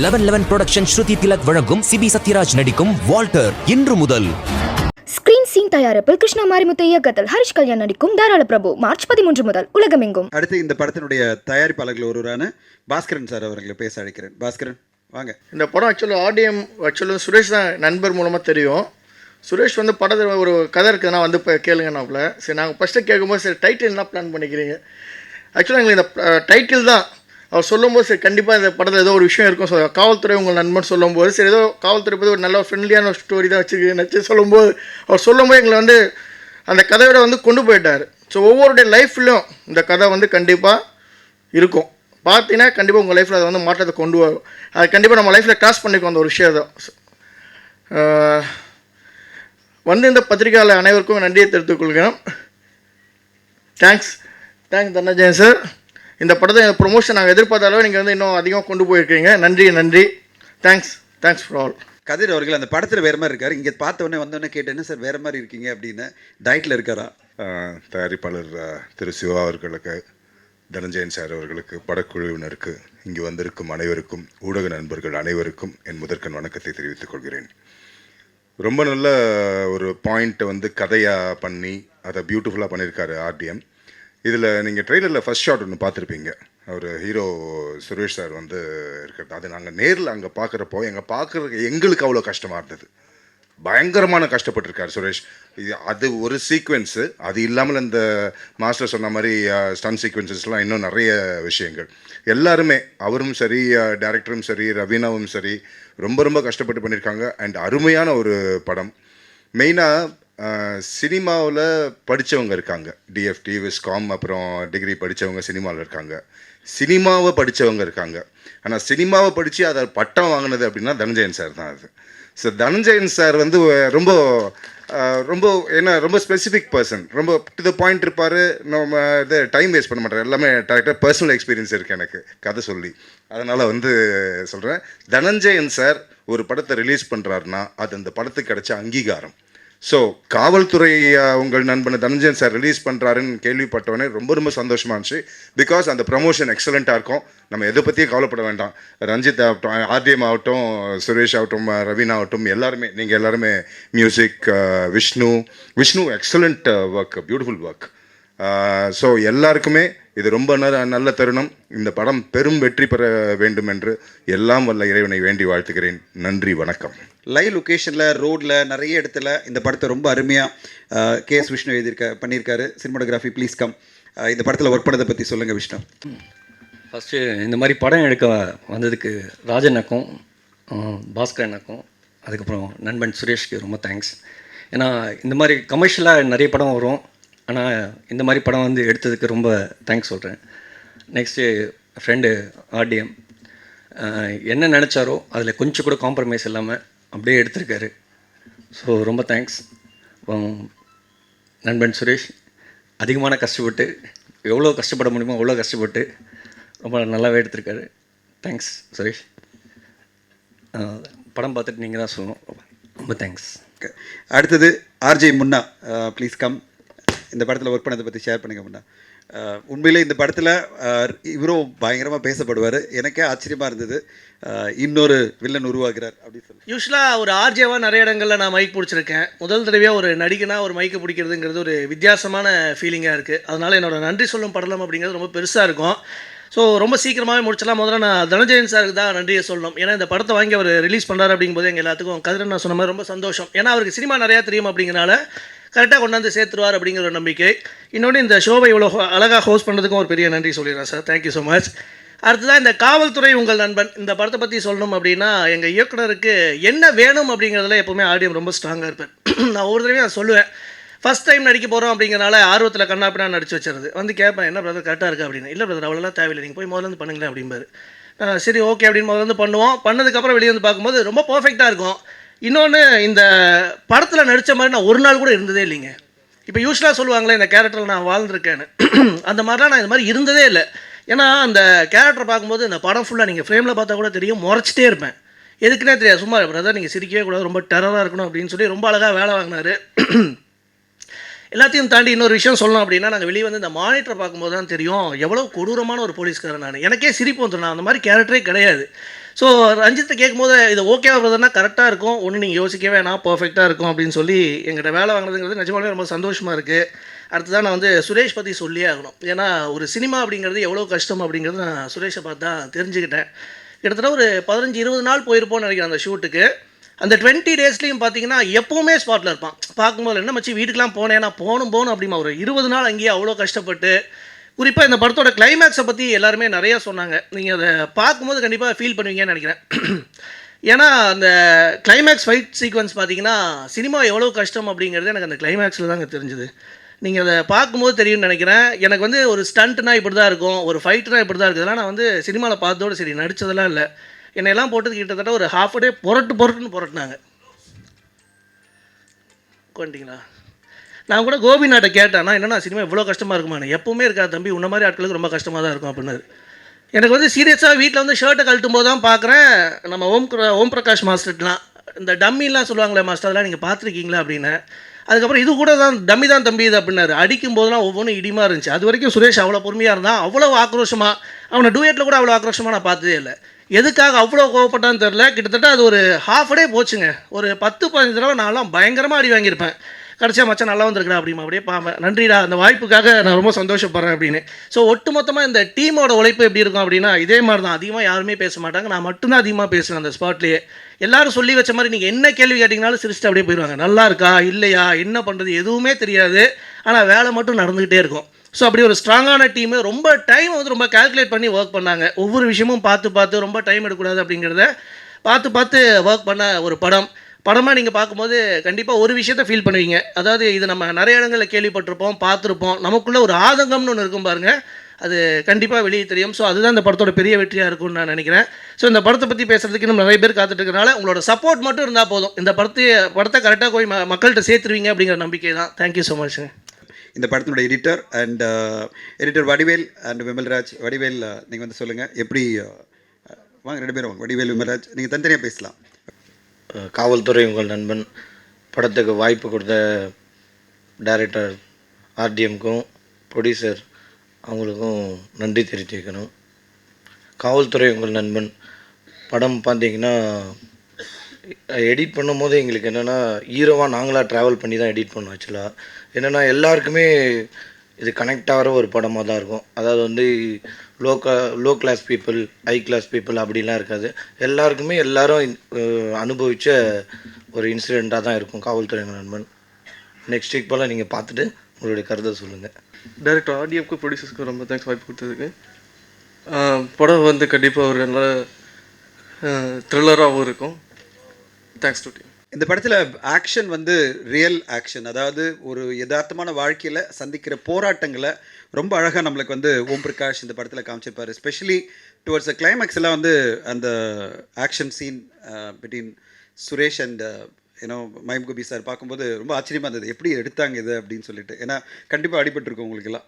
11 production ஸ்ருதி திலக் வழங்கும் CP Sathyaraj நடிக்கும் Walter இன்று முதல். ஸ்கிரீன் சீன் தயாரிப்பில் கிருஷ்ணா மாரிமுத்து இயக்கத்தில் ஹரிஷ் கல்யாண் நடிக்கும் தாராள பிரபு மார்ச் 13 முதல் உலகமெங்கும். அடுத்து இந்த படத்தினுடைய தயாரிப்பாளர்கள் ஒருவரான பாஸ்கரன் சார் அவர்களை பேச அழைக்கிறேன். பாஸ்கரன் வாங்க. இந்த படம் ஆக்சுவலாக சுரேஷ் தான் நண்பர் மூலமாக தெரியும். சுரேஷ் வந்து படத்தில் ஒரு கதை இருக்குதுன்னா வந்து இப்போ கேளுங்கன்னாப்புல. சரி, நாங்கள் ஃபஸ்ட்டு கேட்கும்போது சரி டைட்டில் என்ன பிளான் பண்ணிக்கிறீங்க? ஆக்சுவலாக எங்களுக்கு இந்த டைட்டில் தான் அவர் சொல்லும்போது சரி கண்டிப்பாக இந்த படத்தில் ஏதோ ஒரு விஷயம் இருக்கும். காவல்துறை உங்கள் நண்பன் சொல்லும்போது சரி ஏதோ காவல்துறை பற்றி ஒரு நல்ல ஃப்ரெண்ட்லியான ஒரு ஸ்டோரி தான் வச்சு சொல்லும்போது அவர் சொல்லும்போது எங்களை வந்து அந்த கதையோட வந்து கொண்டு போயிட்டார். ஸோ ஒவ்வொருடைய லைஃப்லையும் இந்த கதை வந்து கண்டிப்பாக இருக்கும். பார்த்தீங்கன்னா கண்டிப்பாக உங்கள் லைஃப்பில் அதை வந்து மாற்றத்தை கொண்டு வரும். அது கண்டிப்பாக நம்ம லைஃப்பில் கிராஸ் பண்ணிக்கும் அந்த ஒரு விஷயம் தான். வந்து இந்த பத்திரிகையாளர் அனைவருக்கும் நன்றியை தெரிவித்துக் கொள்கிறோம். Thanks Dhananjayan sir. இந்த படத்தை ப்ரொமோஷன் நாங்கள் எதிர்பார்த்த அளவு நீங்கள் வந்து இன்னும் அதிகமாக கொண்டு போயிருக்கீங்க. நன்றி. Thanks for all. கதிர் அவர்கள் அந்த படத்தில் வேறு மாதிரி இருக்கார். இங்கே பார்த்தோன்னே வந்தோடனே கேட்டேன்னு சார் வேறு மாதிரி இருக்கீங்க அப்படின்னு. டயட்டில் இருக்காரா? தயாரிப்பாளர் திரு சிவா அவர்களுக்கு, தனஞ்சயன் சார் அவர்களுக்கு, படக்குழுவினருக்கு, இங்கு வந்திருக்கும் அனைவருக்கும், ஊடக நண்பர்கள் அனைவருக்கும் என் முதற்கண் வணக்கத்தை தெரிவித்துக் கொள்கிறேன். ரொம்ப நல்ல ஒரு பாயிண்ட்டை வந்து கதையாக பண்ணி அதை பியூட்டிஃபுல்லாக பண்ணியிருக்காரு ஆர்டிஎம். இதில் நீங்கள் ட்ரெய்லரில் ஃபஸ்ட் ஷாட் ஒன்று பார்த்துருப்பீங்க. அவர் ஹீரோ சுரேஷ் சார் வந்து இருக்கிறது. அது நாங்கள் நேரில் அங்கே பார்க்குறப்போ எங்களுக்கு அவ்வளோ கஷ்டமாக இருந்தது. பயங்கரமான கஷ்டப்பட்டிருக்கார் சுரேஷ். அது ஒரு சீக்வென்ஸு. அது இல்லாமல் இந்த மாஸ்டர் சொன்ன மாதிரி ஸ்டன் சீக்வென்சஸ்லாம் இன்னும் நிறைய விஷயங்கள். எல்லாருமே, அவரும் சரி, டைரக்டரும் சரி, ரவீனாவும் சரி, ரொம்ப கஷ்டப்பட்டு பண்ணியிருக்காங்க. அண்ட் அருமையான ஒரு படம். மெயினாக சினிமாவில் படித்தவங்க இருக்காங்க, டிஎஃப்டி, விஸ்காம், அப்புறம் டிகிரி படித்தவங்க சினிமாவில் இருக்காங்க. சினிமாவை படித்தவங்க இருக்காங்க. ஆனால் சினிமாவை படித்து அதை பட்டம் வாங்கினது அப்படின்னா தனஞ்சயன் சார் தான். அது ஸோ தனஞ்சயன் சார் வந்து ரொம்ப ஸ்பெசிஃபிக் பர்சன். ரொம்ப டு த பாயிண்ட் இருப்பார். நம்ம இது டைம் வேஸ்ட் பண்ண மாட்டார். எல்லாமே டேரக்டாக பர்சனல் எக்ஸ்பீரியன்ஸ் இருக்குது எனக்கு கதை சொல்லி. அதனால் வந்து சொல்கிறேன், தனஞ்சயன் சார் ஒரு படத்தை ரிலீஸ் பண்ணுறாருன்னா அது அந்த படத்துக்கு கிடைச்ச அங்கீகாரம். ஸோ காவல்துறை உங்கள் நண்பனை தனஞ்சயன் சார் ரிலீஸ் பண்ணுறாருன்னு கேள்விப்பட்டவொடனே ரொம்ப சந்தோஷமாக இருந்துச்சு. பிகாஸ் அந்த ப்ரமோஷன் எக்ஸலண்ட்டாக இருக்கும். நம்ம எதை பற்றியும் கவலைப்பட வேண்டாம். ரஞ்சித் ஆகட்டும், ஆர்டிஎம் ஆகட்டும், சுரேஷ் ஆகட்டும், ரவீனா ஆகட்டும், எல்லாருமே, நீங்கள் எல்லாருமே, music, Vishnu excellent work, beautiful work. So எல்லாருக்குமே இது ரொம்ப நல்ல தருணம். இந்த படம் பெரும் வெற்றி பெற வேண்டும் என்று எல்லாம் வல்ல இறைவனை வேண்டி வாழ்த்துக்கிறேன். நன்றி, வணக்கம். லைவ் லொக்கேஷனில், ரோடில், நிறைய இடத்துல இந்த படத்தை ரொம்ப அருமையாக கேஎஸ் விஷ்ணு பண்ணியிருக்காரு. Cinematography please come. இந்த படத்தில் ஒர்க் பண்ணதை பற்றி சொல்லுங்கள் விஷ்ணு. ஃபஸ்ட்டு இந்த மாதிரி படம் எடுக்க வந்ததுக்கு ராஜனுக்கும் பாஸ்கரனுக்கும், அதுக்கப்புறம் நண்பன் சுரேஷ்க்கு ரொம்ப தேங்க்ஸ். ஏன்னா இந்த மாதிரி கமர்ஷியலாக நிறைய படம் வரும், ஆனால் இந்த மாதிரி படம் வந்து எடுத்ததுக்கு ரொம்ப தேங்க்ஸ் சொல்கிறேன். நெக்ஸ்ட்டு ஃப்ரெண்டு ஆர்டிஎம் என்ன நினச்சாரோ அதில் கொஞ்சம் கூட காம்ப்ரமைஸ் இல்லாமல் அப்படியே எடுத்திருக்காரு. ஸோ ரொம்ப தேங்க்ஸ். நண்பன் சுரேஷ் அதிகமான கஷ்டப்பட்டு, எவ்வளோ கஷ்டப்பட முடியுமோ அவ்வளோ கஷ்டப்பட்டு ரொம்ப நல்லாவே எடுத்திருக்காரு. தேங்க்ஸ் சுரேஷ். படம் பார்த்துட்டு நீங்கள் தான் சொல்லணும். ரொம்ப தேங்க்ஸ். அடுத்தது ஆர்ஜே முன்னா, ப்ளீஸ் கம். இந்த படத்தில் ஒர்க் பண்ணதை பற்றி ஷேர் பண்ணுங்க முன்னா. உண்மையிலே இந்த படத்தில் இவரும் பயங்கரமாக பேசப்படுவார். எனக்கே ஆச்சரியமாக இருந்தது, இன்னொரு வில்லன் உருவாகிறார் அப்படின்னு சொல்லி. யூஸ்வலாக ஒரு ஆர்ஜேவாக நிறைய இடங்களில் நான் மைக் பிடிச்சிருக்கேன். முதல் தடவையாக ஒரு நடிகனாக ஒரு மைக்கை பிடிக்கிறதுங்கிறது ஒரு வித்தியாசமான ஃபீலிங்காக இருக்குது. அதனால் என்னோட நன்றி சொல்லும் படலம் அப்படிங்கிறது ரொம்ப பெருசாக இருக்கும். ஸோ ரொம்ப சீக்கிரமாகவே முடிச்சலாம். முதல்ல நான் தனஞ்சயன் சாருக்கு தான் நன்றியை சொல்லணும். ஏன்னா இந்த படத்தை வாங்கி அவர் ரிலீஸ் பண்ணுறாரு அப்படிங்கும்போது எங்கள் எல்லாத்துக்கும் கதிரன் நான் சொன்ன மாதிரி ரொம்ப சந்தோஷம். ஏன்னா அவருக்கு சினிமா நிறையா தெரியும் அப்படிங்கிறனால கரெக்டாக கொண்டாந்து சேர்த்துருவார் அப்படிங்கிற ஒரு நம்பிக்கை. இன்னொன்று இந்த ஷோவை இவ்வளோ அழகாக ஹோஸ்ட் பண்ணுறதுக்கும் ஒரு பெரிய நன்றி சொல்லிடுறேன் சார். Thank you so much. அடுத்ததான் இந்த காவல்துறை உங்கள் நண்பன் இந்த படத்தை பற்றி சொல்லணும் அப்படின்னா, எங்கள் இயக்குனருக்கு என்ன வேணும் அப்படிங்கிறதுல எப்போவுமே ஆடியம் ரொம்ப ஸ்ட்ராங்காக இருப்பேன். நான் ஒவ்வொரு தடவையும் நான் சொல்லுவேன், ஃபஸ்ட் டைம் நடிக்க போகிறோம் அப்படிங்கிறனால ஆர்வத்தில் கண்ணாப்பினா நடிச்சு வச்சுருது. வந்து கேட்பேன், என்ன பிரதர் கரெக்டாக இருக்குது அப்படின்னு. இல்லை பிரதர் அவ்வளோலாம் தேவையில்லை, நீங்கள் போய் முதல்ல வந்து பண்ணுங்களேன் அப்படிம்பாரு. சரி ஓகே அப்படின்னு முதல்ல வந்து பண்ணுவோம். பண்ணதுக்கப்புறம் வெளியே வந்து பார்க்கும்போது ரொம்ப பர்ஃபெக்டாக இருக்கும். இன்னொன்று, இந்த படத்தில் நடித்த மாதிரி நான் ஒரு நாள் கூட இருந்ததே இல்லைங்க. இப்போ யூஸ்வலாக சொல்லுவாங்களே இந்த கேரக்டரில் நான் வாழ்ந்துருக்கேன்னு, அந்த மாதிரிலாம் நான் இந்த மாதிரி இருந்ததே இல்லை. ஏன்னா அந்த கேரக்டரை பார்க்கும்போது இந்த படம் ஃபுல்லாக நீங்கள் ஃப்ரேமில் பார்த்தா கூட தெரியும், முறைச்சிட்டே இருப்பேன். எதுக்குன்னே தெரியாது. சும்மா பிரதர் நீங்கள் சிரிக்கவே கூடாது, ரொம்ப டெரராக இருக்கணும் அப்படின்னு சொல்லி ரொம்ப அழகாக வேலை வாங்கினார். எல்லாத்தையும் தாண்டி இன்னொரு விஷயம் சொல்லணும் அப்படின்னா, நாங்கள் வெளியே வந்து இந்த மானிட்டரை பார்க்கும்போது தான் தெரியும் எவ்வளோ கொடூரமான ஒரு போலீஸ்காரன் நான். எனக்கே சிரிப்பு வந்துடும். நான் அந்த மாதிரி கேரக்டரே கிடையாது. ஸோ ரஞ்சித்தை கேட்கும்போது இது ஓகேவா பிரதர்னா கரெக்டாக இருக்கும், ஒன்று நீங்கள் யோசிக்கவே வேணாம், பர்ஃபெக்டாக இருக்கும் அப்படின்னு சொல்லி எங்கிட்ட வேலை வாங்குறதுங்கிறது நிஜமாவே ரொம்ப சந்தோஷமாக இருக்குது. அடுத்ததான் நான் வந்து சுரேஷ் பற்றி சொல்லியே ஆகணும். ஏன்னா ஒரு சினிமா அப்படிங்கிறது எவ்வளோ கஷ்டம் அப்படிங்கிறது நான் சுரேஷை பார்த்து தான் தெரிஞ்சுக்கிட்டேன். கிட்டத்தட்ட ஒரு 15-20 நாள் போயிருப்போம்னு நினைக்கிறேன் அந்த ஷூட்டுக்கு. அந்த 20 டேஸ்லையும் பார்த்தீங்கன்னா எப்போவுமே ஸ்பாட்டில் இருப்பான். பார்க்கும்போது என்ன மச்சி வீட்டுக்கெலாம் போனேன், நான் போகணும் அப்படிமா ஒரு 20 நாள் அங்கேயே அவ்வளோ கஷ்டப்பட்டு. குறிப்பாக இந்த படத்தோட கிளைமேக்ஸை பற்றி எல்லாருமே நிறையா சொன்னாங்க. நீங்கள் அதை பார்க்கும்போது கண்டிப்பாக ஃபீல் பண்ணுவீங்கன்னு நினைக்கிறேன். ஏன்னா அந்த கிளைமேக்ஸ் ஃபைட் சீக்வன்ஸ் பார்த்தீங்கன்னா சினிமா எவ்வளோ கஷ்டம் அப்படிங்கிறது எனக்கு அந்த கிளைமேக்ஸில் தாங்க தெரிஞ்சுது. நீங்கள் அதை பார்க்கும்போது தெரியும்னு நினைக்கிறேன். எனக்கு வந்து ஒரு ஸ்டண்ட்னா இப்படி தான் இருக்கும், ஒரு ஃபைட்னா இப்படி தான் இருக்குதுலாம் நான் வந்து சினிமாவில் பார்த்ததோடு சரி, நடித்ததெல்லாம் இல்லை. என்னையெல்லாம் போட்டது கிட்டத்தட்ட ஒரு ஹாஃப் டே புரட்டுன்னு புரட்டினாங்க. கொண்டிங்களா நான் கூட கோபிநாட்டை கேட்டேன், என்னென்னா சினிமா இவ்வளோ கஷ்டமாக இருக்குமான்னு. எப்பவுமே இருக்கா தம்பி, உன்ன மாதிரி ஆட்களுக்கு ரொம்ப கஷ்டமாக தான் இருக்கும் அப்படின்னாரு. எனக்கு வந்து சீரியஸாக வீட்டில் வந்து ஷர்ட்டை கழட்டும் போது தான் பார்க்குறேன் நம்ம ஓம் பிரகாஷ் மாஸ்டர்லாம் இந்த டம்மிலாம் சொல்லுவாங்களே மாஸ்டர், அதெல்லாம் நீங்கள் பார்த்துருக்கீங்களா அப்படின்னு. அதுக்கப்புறம் இது கூட தான் டம்மி தான் தம்பி இது அப்படின்னாரு. அடிக்கும் போதெல்லாம் ஒவ்வொன்றும் இடிமா இருந்துச்சு. அது வரைக்கும் சுரேஷ் அவ்வளோ பொறுமையாக இருந்தான், அவ்வளோ ஆக்ரோஷமாக. அவனை டூயட்டில் கூட அவ்வளோ ஆக்ரோஷமாக நான் பார்த்ததே இல்லை. எதுக்காக அவ்வளோ கோவப்பட்டான்னு தெரில. கிட்டத்தட்ட அது ஒரு ஹாஃப் டே போச்சுங்க. ஒரு 10-15 தடவை நான்லாம் பயங்கரமாக அடி வாங்கியிருப்பேன். கடைசியாக மச்சான் நல்லா வந்திருக்கா அப்படிமா, அப்படியே நன்றிடா அந்த வாய்ப்புக்காக நான் ரொம்ப சந்தோஷப்படுறேன் அப்படின்னு. ஸோ ஒட்டுமொத்தமாக இந்த டீமோட உழைப்பு எப்படி இருக்கும் அப்படின்னா இதே மாதிரி தான். அதிகமாக யாருமே பேச மாட்டாங்க, நான் மட்டும்தான் அதிகமாக பேசுவேன் அந்த ஸ்பாட்லேயே. எல்லாரும் சொல்லி வச்ச மாதிரி நீங்கள் என்ன கேள்வி கேட்டிங்கனாலும் சிரிச்சுட்டு அப்படியே போயிடுவாங்க. நல்லா இருக்கா இல்லையா என்ன பண்ணுறது எதுவுமே தெரியாது, ஆனால் வேலை மட்டும் நடந்துக்கிட்டே இருக்கும். ஸோ அப்படி ஒரு ஸ்ட்ராங்கான டீமு. ரொம்ப டைம் வந்து ரொம்ப கால்குலேட் பண்ணி ஒர்க் பண்ணாங்க. ஒவ்வொரு விஷயமும் பார்த்து ரொம்ப டைம் எடுக்கக்கூடாது அப்படிங்கிறத பார்த்து ஒர்க் பண்ண ஒரு படமாக நீங்கள் பார்க்கும்போது கண்டிப்பாக ஒரு விஷயத்த ஃபீல் பண்ணுவீங்க. அதாவது இது நம்ம நிறைய இடங்களில் கேள்விப்பட்டிருப்போம், பார்த்துருப்போம். நமக்குள்ளே ஒரு ஆதங்கம்னு ஒன்று இருக்கும் பாருங்கள், அது கண்டிப்பாக வெளியே தெரியும். ஸோ அதுதான் இந்த படத்தோட பெரிய வெற்றியாக இருக்கும்னு நான் நினைக்கிறேன். ஸோ இந்த படத்தை பற்றி பேசுகிறதுக்கு இன்னும் நிறைய பேர் காத்துட்டு இருக்கனால உங்களோட சப்போர்ட் மட்டும் இருந்தால் போதும். இந்த படத்தை கரெக்டாக போய் மக்கள்கிட்ட சேர்த்துருவீங்க அப்படிங்கிற நம்பிக்கை தான். Thank you so much. இந்த படத்தினுடைய எடிட்டர் வடிவேல் அண்ட் விமல்ராஜ். வடிவேல் நீங்கள் வந்து சொல்லுங்கள் எப்படி வாங்க 2 பேரும் வாங்க. வடிவேல் விமல்ராஜ் நீங்கள் தனித்தனியாக பேசலாம். காவல்துறை உங்கள் நண்பன் படத்துக்கு வாய்ப்பு கொடுத்த டைரக்டர் ஆர்டிஎம்க்கும் ப்ரொடியூசர் அவங்களுக்கும் நன்றி தெரிவிக்கணும். காவல்துறை உங்கள் நண்பன் படம் பார்த்தீங்கன்னா எடிட் பண்ணும் போது எங்களுக்கு என்னென்னா ஹீரோவாக நாங்களாக ட்ராவல் பண்ணி தான் எடிட் பண்ணோம். ஆக்சுவலாக என்னென்னா எல்லாருக்குமே இது கனெக்ட் ஆகிற ஒரு படமாக தான் இருக்கும். அதாவது வந்து low class people, high class people அப்படிலாம் இருக்காது. எல்லாருக்குமே எல்லாரும் அனுபவித்த ஒரு இன்சிடெண்ட்டாக தான் இருக்கும் காவல்துறை நண்பன். நெக்ஸ்ட் வீக் போல் நீங்கள் பார்த்துட்டு உங்களுடைய கருத்தை சொல்லுங்கள். டைரக்டர் ஆர்டிஎஃப்க்கு ப்ரொடியூசர்ஸ்க்கு ரொம்ப தேங்க்ஸ் வாய்ப்பு கொடுத்ததுக்கு. படம் வந்து கண்டிப்பாக ஒரு நல்ல த்ரில்லராகவும் இருக்கும். Thanks to team. இந்த படத்தில் ஆக்ஷன் வந்து ரியல் ஆக்ஷன், அதாவது ஒரு யதார்த்தமான வாழ்க்கையில் சந்திக்கிற போராட்டங்களை ரொம்ப அழகாக நம்மளுக்கு வந்து ஓம் பிரகாஷ் இந்த படத்தில் காமிச்சிருப்பார். எஸ்பெஷலி டுவர்ட்ஸ் த கிளைமேக்ஸ் எல்லாம் வந்து அந்த action scene between Suresh and Mime Gopi sir பார்க்கும்போது ரொம்ப ஆச்சரியமாக இருந்தது, எப்படி எடுத்தாங்க இது அப்படின்னு சொல்லிட்டு. ஏன்னா கண்டிப்பாக அடிபட்டிருக்கும் உங்களுக்கெல்லாம்.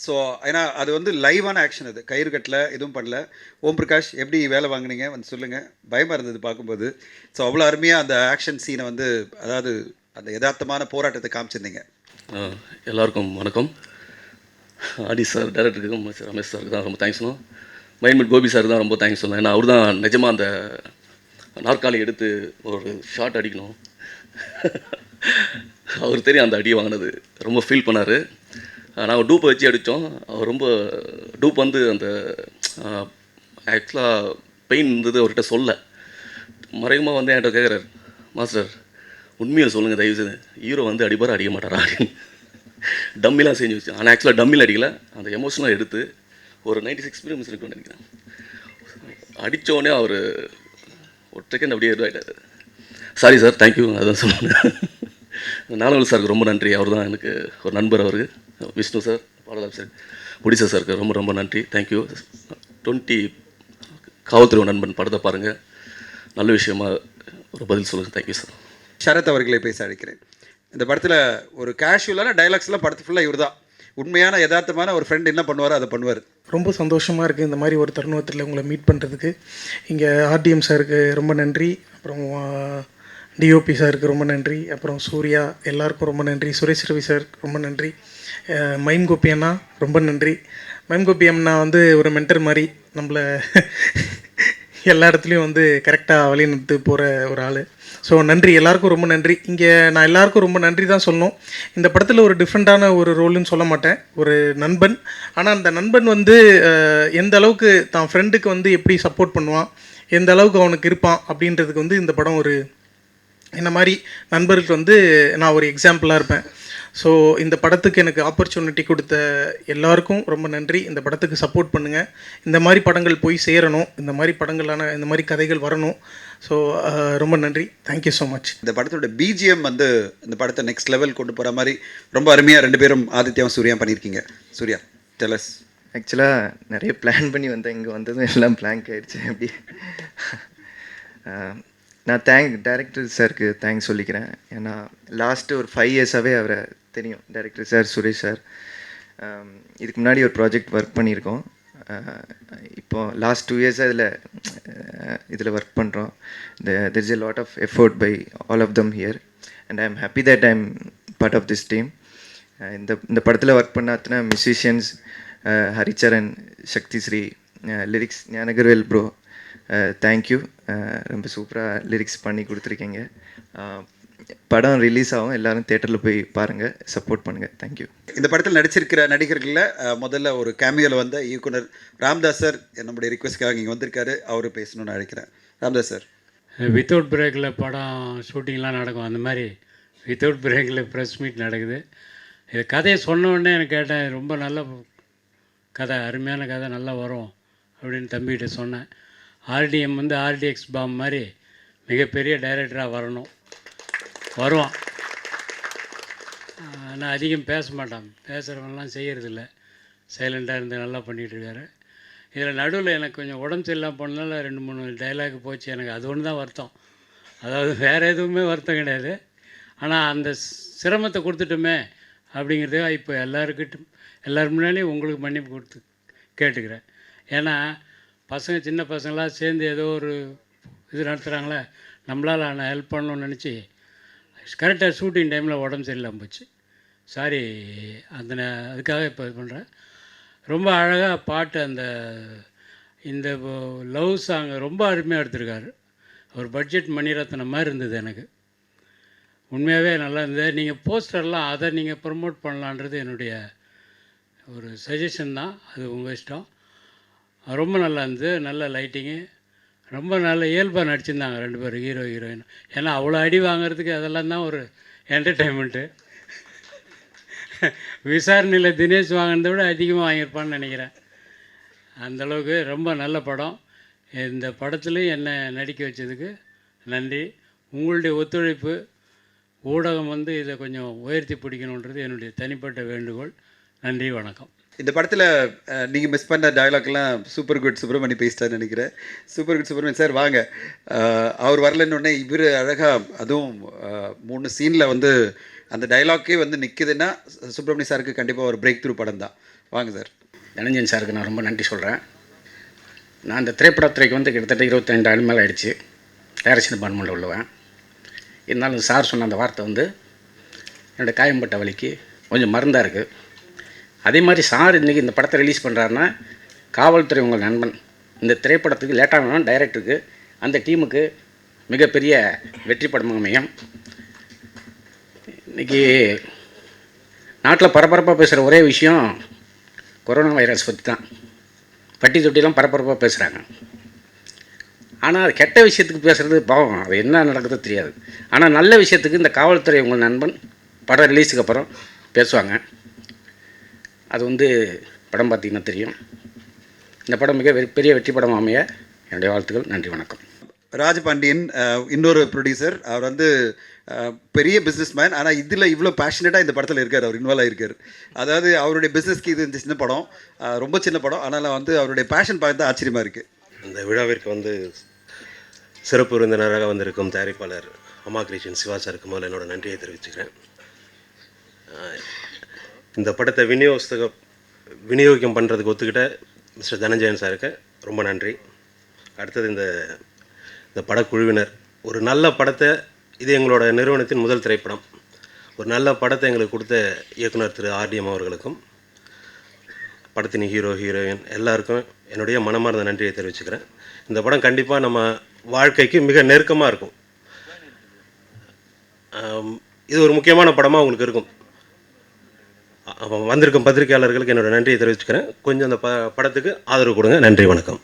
ஸோ ஏன்னா அது வந்து லைவான ஆக்ஷன், அது கயிறு கட்டல எதுவும் பண்ணல. ஓம் பிரகாஷ் எப்படி வேலை வாங்கினீங்க வந்து சொல்லுங்கள். பயமாக இருந்தது பார்க்கும்போது. ஸோ அவ்வளோ அருமையாக அந்த ஆக்ஷன் சீனை வந்து அதாவது அந்த யதார்த்தமான போராட்டத்தை காமிச்சிருந்தீங்க. எல்லாருக்கும் வணக்கம். ஆடி சார் டைரக்டருக்கு ரமேஷ் சாருக்கு தான் ரொம்ப தேங்க்ஸ் சொல்லணும். மைன்மெட் கோபி சார் தான் ரொம்ப தேங்க்ஸ் சொல்லணும். ஏன்னா அவர் தான் நிஜமாக அந்த நாற்காலி எடுத்து ஒரு ஷாட் அடிக்கணும். அவர் தெரியும் அந்த அடியை வாங்கினது, ரொம்ப ஃபீல் பண்ணார். நாங்கள் டூப்பை வச்சு அடித்தோம். அவர் ரொம்ப டூப் வந்து அந்த ஆக்சுவலாக பெயின் இருந்தது அவர்கிட்ட சொல்ல. மறைமுகமாக வந்து என்கிட்ட கேட்குறாரு, மாஸ்டர் உண்மையை சொல்லுங்கள் தயவுசெய்து, ஹீரோ வந்து அடிப்பார் அடிக்க மாட்டாரா அப்படின்னு. டம்மிலாம் செஞ்சு வச்சு, ஆனால் ஆக்சுவலாக டம்மில் அடிக்கல, அந்த எமோஷனலாக எடுத்து ஒரு 96 ஃபிலிம்ஸ் இருக்குன்னு நினைக்கிறேன். அடித்தோடனே அவர் ஒரு செகண்ட் அப்படியே இதுவாகிட்டார். சாரி சார், தேங்க்யூ, அதான் சொல்லுங்கள். நானவல் சாருக்கு ரொம்ப நன்றி, அவர் தான் எனக்கு ஒரு நண்பர். அவருக்கு விஷ்ணு சார், பாலதாப் சார், ப்ரொடியூசர் சாருக்கு ரொம்ப ரொம்ப நன்றி, தேங்க்யூ. 20 காவல்துறை நண்பன் படத்தை பாருங்கள், நல்ல விஷயமா ஒரு பதில் சொல்லுங்கள். Thank you sir. ஷரத் அவர்களை பேச அழைக்கிறேன். இந்த படத்தில் ஒரு கேஷுவலான டைலாக்ஸ்லாம் படத்து ஃபுல்லாக இவர் தான். உண்மையான யதார்த்தமான ஒரு ஃப்ரெண்ட் என்ன பண்ணுவாரோ அதை பண்ணுவார். ரொம்ப சந்தோஷமாக இருக்குது இந்த மாதிரி ஒரு தருணத்தில் உங்களை மீட் பண்ணுறதுக்கு. இங்கே ஆர்டிஎம் சாருக்கு ரொம்ப நன்றி, அப்புறம் டிஓபி சாருக்கு ரொம்ப நன்றி, அப்புறம் சூர்யா எல்லாருக்கும் ரொம்ப நன்றி, சுரேஷ் ரவி சார் ரொம்ப நன்றி, மைம் கோபி அண்ணா ரொம்ப நன்றி. மைம் கோபி அண்ணா வந்து ஒரு மென்டர் மாதிரி நம்மளை எல்லா இடத்துலையும் வந்து கரெக்டாக வழிநடத்து போகிற ஒரு ஆள். ஸோ நன்றி, எல்லாருக்கும் ரொம்ப நன்றி. இங்கே நான் எல்லாருக்கும் ரொம்ப நன்றி தான் சொல்லணும். இந்த படத்தில் ஒரு டிஃப்ரெண்ட்டான ஒரு ரோலுன்னு சொல்ல மாட்டேன், ஒரு நண்பன். ஆனால் அந்த நண்பன் வந்து எந்த அளவுக்கு தான் ஃப்ரெண்டுக்கு வந்து எப்படி சப்போர்ட் பண்ணுவான், எந்த அளவுக்கு அவனுக்கு இருப்பான் அப்படின்றதுக்கு வந்து இந்த படம் ஒரு இந்த மாதிரி நண்பர்களுக்கு வந்து நான் ஒரு எக்ஸாம்பிளாக இருப்பேன். ஸோ இந்த படத்துக்கு எனக்கு ஆப்பர்ச்சுனிட்டி கொடுத்த எல்லாருக்கும் ரொம்ப நன்றி. இந்த படத்துக்கு சப்போர்ட் பண்ணுங்கள். இந்த மாதிரி படங்கள் போய் சேரணும், இந்த மாதிரி படங்களான இந்த மாதிரி கதைகள் வரணும். ஸோ ரொம்ப நன்றி, தேங்க்யூ ஸோ மச். இந்த படத்தோட பிஜிஎம் வந்து இந்த படத்தை நெக்ஸ்ட் லெவல் கொண்டு போகிற மாதிரி ரொம்ப அருமையாக 2 பேரும் ஆதித்யாவும் சூர்யா பண்ணியிருக்கீங்க. சூர்யா டெலஸ். ஆக்சுவலாக நிறைய பிளான் பண்ணி வந்தேன், இங்கே வந்ததும் எல்லாம் பிளாங்க் ஆகிடுச்சு. எப்படி நான் டைரக்டர் சாருக்கு தேங்க்ஸ் சொல்லிக்கிறேன். ஏன்னா லாஸ்ட்டு ஒரு 5 இயர்ஸாகவே அவரை தெரியும், டைரக்டர் சார், சுரேஷ் சார். இதுக்கு முன்னாடி ஒரு ப்ராஜெக்ட் ஒர்க் பண்ணியிருக்கோம். இப்போது லாஸ்ட் 2 இயர்ஸாக இதில் ஒர்க் பண்ணுறோம். There is a lot of effort by all of them here and I am happy that I am part of this team. இந்த படத்தில் ஒர்க் பண்ண அத்தனை musicians, Haricharan, Sakthisree, lyrics Gnanakaravel bro, thank you. ரொம்ப சூப்பராக லிரிக்ஸ் பண்ணி கொடுத்துருக்கீங்க. படம் ரிலீஸ் ஆகும், எல்லோரும் தேட்டரில் போய் பாருங்கள், சப்போர்ட் பண்ணுங்கள். தேங்க்யூ. இந்த படத்தில் நடிச்சிருக்கிற நடிகர்களில் முதல்ல ஒரு கேமியோவில் வந்த இயக்குனர் ராம்தாஸ் சார் நம்முடைய ரிக்வெஸ்ட்காக இங்கே வந்திருக்காரு. அவர் பேசணும்னு அழைக்கிறேன். ராம்தாஸ் சார். வித்தவுட் பிரேக்கில் படம் ஷூட்டிங்லாம் நடக்கும், அந்த மாதிரி வித்தவுட் பிரேக்கில் ப்ரெஸ் மீட் நடக்குது. இது கதையை சொன்ன உடனே எனக்கு கேட்டேன், ரொம்ப நல்ல கதை, அருமையான கதை, நல்லா வரும் அப்படின்னு தம்பிகிட்ட சொன்னேன். ஆர்டிஎம் வந்து ஆர்டிஎக்ஸ் பாம் மாதிரி மிகப்பெரிய டைரக்டராக வருவான். ஆனால் அதிகம் பேச மாட்டான், பேசுகிறவங்கலாம் செய்கிறதில்ல, சைலண்ட்டாக இருந்து நல்லா பண்ணிகிட்ருக்காரு. இதில் நடுவில் எனக்கு கொஞ்சம் உடம்பு சரியில்லாமல் போனதால 2-3 டைலாக் போச்சு. எனக்கு அது ஒன்று தான் வருத்தம், அதாவது வேறு எதுவுமே வருத்தம் கிடையாது. ஆனால் அந்த சிரமத்தை கொடுத்துட்டோமே அப்படிங்கிறத இப்போ எல்லோரும் முன்னாடியும் உங்களுக்கு மன்னிப்பு கேட்டுக்கிறேன். ஏன்னா பசங்க, சின்ன பசங்களாம் சேர்ந்து ஏதோ ஒரு இது நடத்துகிறாங்களே, நம்மளால் நான் ஹெல்ப் பண்ணணும்னு நினச்சி கரெக்டாக ஷூட்டிங் டைமில் உடம்பு சரியில்லாமல் போச்சு. சாரி, அதுக்காக இப்போ இது பண்ணுறேன். ரொம்ப அழகாக பாட்டு, இந்த லவ் சாங் ரொம்ப அருமையாக எடுத்திருக்காரு. ஒரு பட்ஜெட் மணிரத்னம் மாதிரி இருந்தது எனக்கு, உண்மையாகவே நல்லா இருந்தது. நீங்கள் போஸ்டர்லாம் அதை நீங்கள் ப்ரமோட் பண்ணலான்றது என்னுடைய ஒரு சஜஷன் தான், அது உங்கள் இஷ்டம். ரொம்ப நல்லா இருந்தது, நல்ல லைட்டிங்கு, ரொம்ப நல்ல இயல்பாக நடிச்சிருந்தாங்க 2 பேரும், ஹீரோ ஹீரோயின். ஏன்னா அவ்வளோ அடி வாங்கிறதுக்கு அதெல்லாம் தான் ஒரு என்டர்டெயின்மெண்ட்டு. விசாரணையில் தினேஷ் வாங்கினதை விட அதிகமாக வாங்கியிருப்பான்னு நினைக்கிறேன். அந்தளவுக்கு ரொம்ப நல்ல படம். இந்த படத்துலையும் என்னை நடிக்க வச்சதுக்கு நன்றி. உங்களுடைய ஒத்துழைப்பு, ஊடகம் வந்து இதை கொஞ்சம் உயர்த்தி பிடிக்கணுன்றது என்னுடைய தனிப்பட்ட வேண்டுகோள். நன்றி, வணக்கம். இந்த படத்தில் நீங்கள் மிஸ் பண்ண டயலாக்லாம் சூப்பர் குட் சுப்ரமணி பேசிட்டான்னு நினைக்கிறேன். சூப்பர் குட் சுப்ரமணி சார் வாங்க. அவர் வரலன்னு உடனே இவர் அழகாக, அதுவும் 3 சீனில் வந்து அந்த டைலாக்கே வந்து நிற்குதுன்னா சுப்ரமணி சாருக்கு கண்டிப்பாக ஒரு பிரேக் த்ரூ படம் தான். வாங்க சார். தனஞ்சயன் சாருக்கு நான் ரொம்ப நன்றி சொல்கிறேன். நான் இந்த திரைப்படத்துறைக்கு வந்து கிட்டத்தட்ட 22 ஆண்டு மேலே ஆகிடுச்சு, டைரக்ஷன் டிபார்ட்மெண்ட்டில் உள்ளவன். இருந்தாலும் சார் சொன்ன அந்த வார்த்தை வந்து என்னோடய காயம்பட்ட வலிக்கு கொஞ்சம் மருந்தாக இருக்குது. அதே மாதிரி சார் இன்றைக்கி இந்த படத்தை ரிலீஸ் பண்ணுறாருன்னா, காவல்துறை உங்கள் நண்பன் இந்த திரைப்படத்துக்கு லேட்டாக டைரக்டருக்கு, அந்த டீமுக்கு மிகப்பெரிய வெற்றி படம் அமையும். இன்றைக்கி நாட்டில் பரபரப்பாக பேசுகிற ஒரே விஷயம் கொரோனா வைரஸ் பற்றி தான். பட்டி தொட்டிலாம் பரபரப்பாக பேசுகிறாங்க. ஆனால் அது கெட்ட விஷயத்துக்கு பேசுகிறது பாவம், அது என்ன நடக்குதோ தெரியாது. ஆனால் நல்ல விஷயத்துக்கு இந்த காவல்துறை உங்கள் நண்பன் படம் ரிலீஸுக்கு அப்புறம் பேசுவாங்க. அது வந்து படம் பார்த்திங்கன்னா தெரியும். இந்த படம் மிக பெரிய வெற்றி படம் அமைய என்னுடைய வாழ்த்துக்கள். நன்றி, வணக்கம். ராஜபாண்டியன் இன்னொரு ப்ரொடியூசர். அவர் வந்து பெரிய பிஸ்னஸ் மேன், ஆனால் இதில் இவ்வளோ பேஷனேட்டாக இந்த படத்தில் இருக்கார், அவர் இன்வால்வ் ஆகிருக்கார். அதாவது அவருடைய பிஸ்னஸ்க்கு இது இந்த சின்ன படம், ரொம்ப சின்ன படம், ஆனால் வந்து அவருடைய பேஷன் பார்த்து தான் ஆச்சரியமாக இருக்குது. இந்த விழாவிற்கு வந்து சிறப்பு விருந்தினராக வந்திருக்கும் தயாரிப்பாளர் அம்மா கிரியேஷன் சிவா சாருக்கு முதல்ல என்னோட நன்றியை தெரிவிச்சுக்கிறேன். இந்த படத்தை விநியோகம் பண்ணுறதுக்கு ஒத்துக்கிட்ட மிஸ்டர் தனஞ்சயன் சாருக்கு ரொம்ப நன்றி. அடுத்தது இந்த படக்குழுவினர், ஒரு நல்ல படத்தை, இது எங்களோட நிறுவனத்தின் முதல் திரைப்படம், ஒரு நல்ல படத்தை எங்களுக்கு கொடுத்த இயக்குனர் திரு ஆர்டிஎம் அவர்களுக்கும் படத்தின் ஹீரோ ஹீரோயின் எல்லாருக்கும் என்னுடைய மனமார்ந்த நன்றியை தெரிவிச்சுக்கிறேன். இந்த படம் கண்டிப்பாக நம்ம வாழ்க்கைக்கு மிக நெருக்கமாக இருக்கும். இது ஒரு முக்கியமான படமாக உங்களுக்கு இருக்கும். வந்திருக்கும் பத்திரிகையாளர்களுக்கு என்னோடய நன்றியை தெரிவிச்சுக்கிறேன். கொஞ்சம் அந்த படத்துக்கு ஆதரவு கொடுங்க. நன்றி, வணக்கம்.